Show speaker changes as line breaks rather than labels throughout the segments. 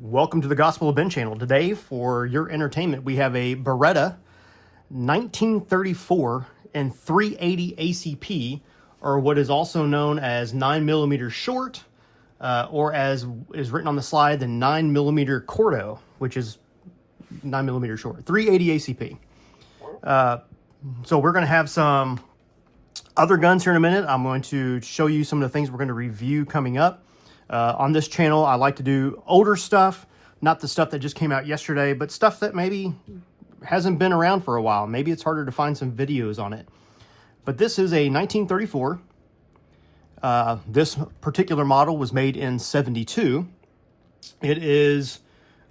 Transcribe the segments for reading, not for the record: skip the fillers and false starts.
Welcome to the Gospel of Ben channel. Today, for your entertainment, we have a Beretta 1934 and 380 ACP, or what is also known as 9mm short, or as is written on the slide, the 9mm Corto, which is 9mm short, 380 ACP. So we're going to have some other guns here in a minute. I'm going to show you some of the things we're going to review coming up. On this channel, I like to do older stuff, not the stuff that just came out yesterday, but stuff that maybe hasn't been around for a while. Maybe it's harder to find some videos on it. But this is a 1934. This particular model was made in 72. It is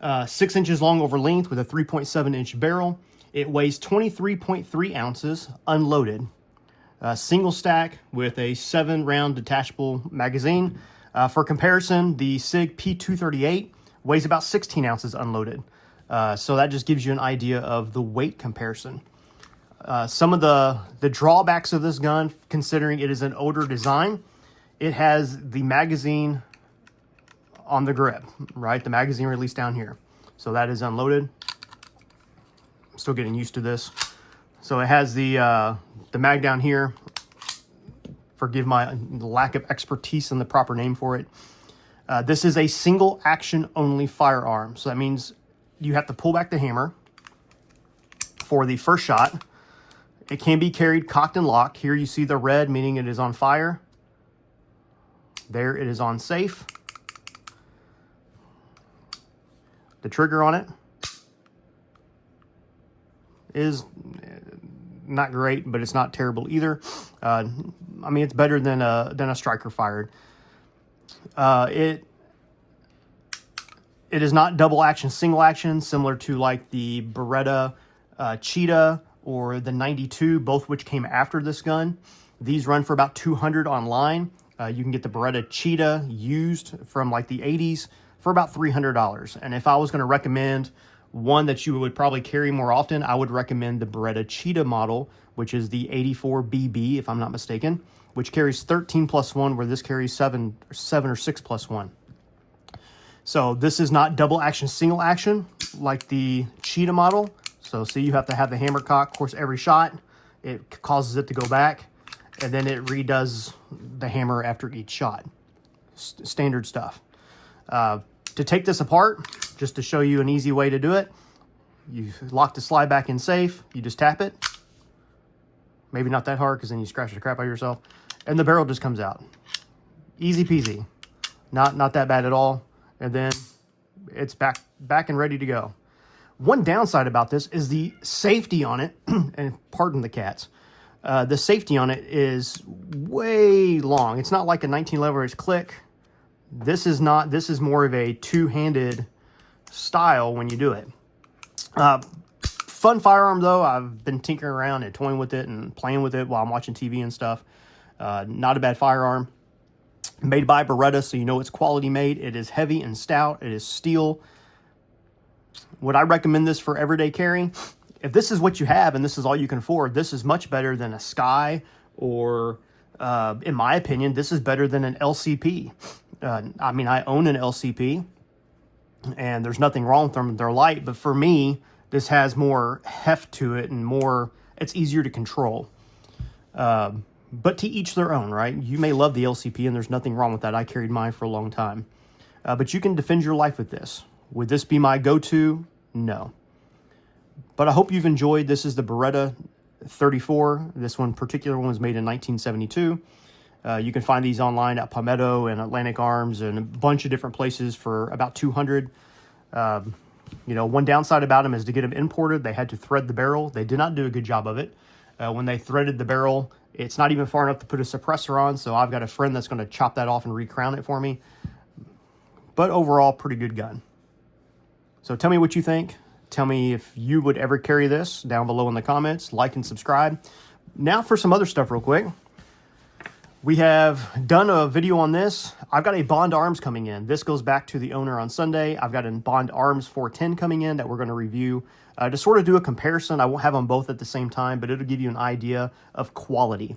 6 inches long over length with a 3.7-inch barrel. It weighs 23.3 ounces unloaded. Single stack with a 7-round detachable magazine. For comparison, the SIG P238 weighs about 16 ounces unloaded. So that just gives you an idea of the weight comparison. Some of the drawbacks of this gun, considering it is an older design, it has the magazine on the grip, right? The magazine release down here. So that is unloaded. I'm still getting used to this. So it has the mag down here. Forgive my lack of expertise in the proper name for it. This is a single action only firearm. So that means you have to pull back the hammer for the first shot. It can be carried cocked and locked. Here you see the red, meaning it is on fire. There it is on safe. The trigger on it is not great, but it's not terrible either. I mean, it's better than a striker fired. It is not double action, single action, similar to like the Beretta Cheetah or the 92, both which came after this gun. These run for about $200 online. You can get the Beretta Cheetah used from like the 80s for about $300. And if I was going to recommend one that you would probably carry more often, I would recommend the Beretta Cheetah model, which is the 84BB, if I'm not mistaken, which carries 13+1, where this carries 7 or 6+1. So this is not double action, single action like the Cheetah model. So see, you have to have the hammer cock. Of course, every shot, it causes it to go back, and then it redoes the hammer after each shot. Standard stuff. To take this apart, just to show you an easy way to do it, you lock the slide back in safe, you just tap it. Maybe not that hard, because then you scratch the crap out of yourself. And the barrel just comes out. Easy peasy. Not that bad at all. And then it's back and ready to go. One downside about this is the safety on it, and pardon the cats, the safety on it is way long. It's not like a 1911 where it's click. This is not. This is more of a two-handed style when you do it. Fun firearm, though. I've been tinkering around and toying with it and playing with it while I'm watching TV and stuff. Not a bad firearm. Made by Beretta, so you know it's quality made. It is heavy and stout. It is steel. Would I recommend this for everyday carry? If this is what you have and this is all you can afford, this is much better than a sccy, or, in my opinion, this is better than an LCP. I mean, I own an LCP, and there's nothing wrong with them. They're light, but for me, this has more heft to it and more, it's easier to control. But to each their own, right? You may love the LCP, and there's nothing wrong with that. I carried mine for a long time. But you can defend your life with this. Would this be my go-to? No. But I hope you've enjoyed. This is the Beretta 34. This particular one was made in 1972. You can find these online at Palmetto and Atlantic Arms and a bunch of different places for about $200. You know, one downside about them is to get them imported, they had to thread the barrel. They did not do a good job of it. When they threaded the barrel, it's not even far enough to put a suppressor on, so I've got a friend that's going to chop that off and recrown it for me. But overall, pretty good gun. So tell me what you think. Tell me if you would ever carry this down below in the comments. Like and subscribe. Now for some other stuff real quick. We have done a video on this. I've got a Bond Arms coming in. This goes back to the owner on Sunday. I've got a Bond Arms 410 coming in that we're going to review to sort of do a comparison. I won't have them both at the same time, but it'll give you an idea of quality.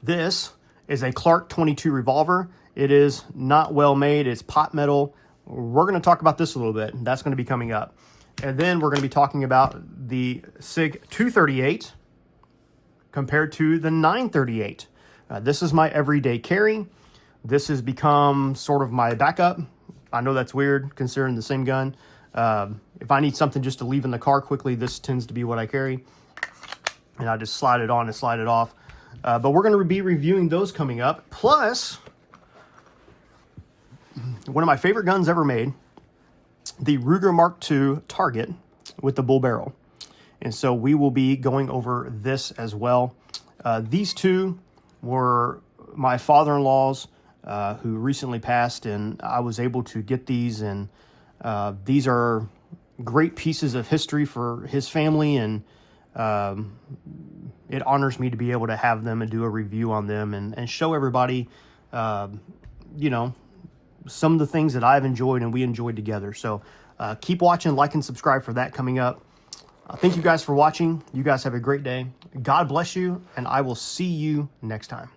This is a Clark 22 revolver. It is not well made. It's pot metal, we're going to talk about this a little bit. That's going to be coming up. And then we're going to be talking about the SIG 238 compared to the 938. This is my everyday carry. This has become sort of my backup. I know that's weird considering the same gun. If I need something just to leave in the car quickly, this tends to be what I carry. And I just slide it on and slide it off. But we're going to be reviewing those coming up. Plus, one of my favorite guns ever made, the Ruger Mark II Target with the bull barrel. And so we will be going over this as well. These two were my father-in-law's who recently passed, and I was able to get these, and these are great pieces of history for his family, and it honors me to be able to have them and do a review on them and show everybody, you know, some of the things that I've enjoyed and we enjoyed together. So keep watching, like, and subscribe for that coming up. Thank you guys for watching. You guys have a great day. God bless you, and I will see you next time.